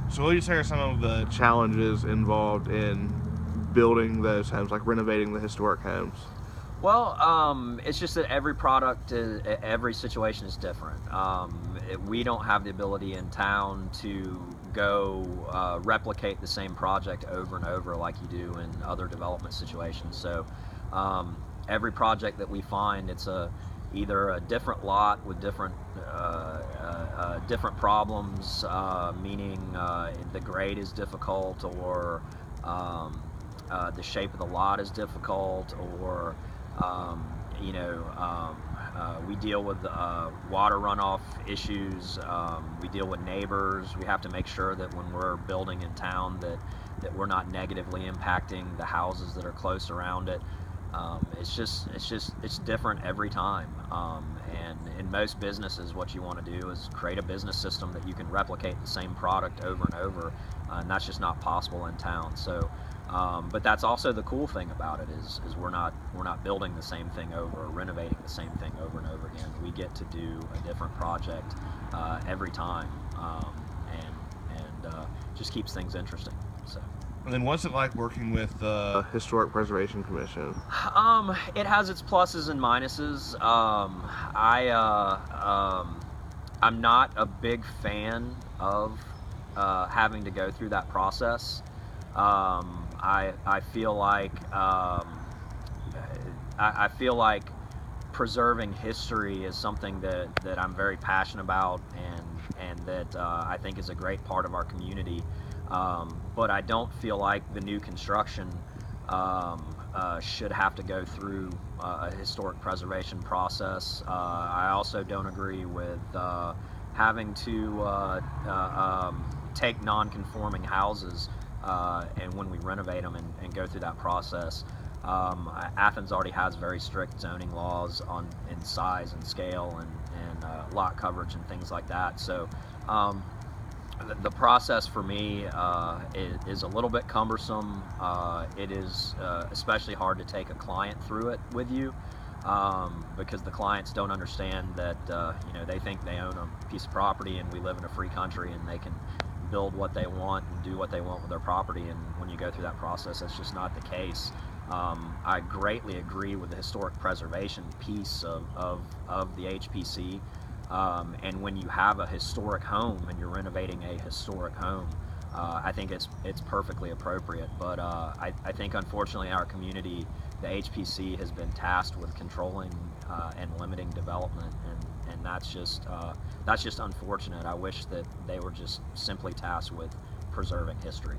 So what do you say are some of the challenges involved in building those homes, like renovating the historic homes? Well, it's just that every situation is different. We don't have the ability in town to go replicate the same project over and over like you do in other development situations. So every project that we find, it's either a different lot with different problems, meaning the grade is difficult, or the shape of the lot is difficult, or um, you know, we deal with water runoff issues. We deal with neighbors. We have to make sure that when we're building in town that we're not negatively impacting the houses that are close around it. It's different every time. And in most businesses, what you want to do is create a business system that you can replicate the same product over and over, and that's just not possible in town. So, but that's also the cool thing about it is we're not building the same thing over, or renovating the same thing over and over again. We get to do a different project every time, and just keeps things interesting. So. And then what's it like working with the Historic Preservation Commission? It has its pluses and minuses. I'm not a big fan of having to go through that process. I feel like I feel like preserving history is something that I'm very passionate about, and that I think is a great part of our community. But I don't feel like the new construction should have to go through a historic preservation process. I also don't agree with having to take non-conforming houses and when we renovate them and go through that process. Athens already has very strict zoning laws in size and scale and lot coverage and things like that. So the process for me is a little bit cumbersome. It is especially hard to take a client through it with you, because the clients don't understand that they think they own a piece of property and we live in a free country and they can build what they want and do what they want with their property. And when you go through that process, that's just not the case. I greatly agree with the historic preservation piece of the HPC. And when you have a historic home and you're renovating a historic home, I think it's perfectly appropriate. But I think unfortunately in our community, the HPC has been tasked with controlling and limiting development, and that's just unfortunate. I wish that they were just simply tasked with preserving history.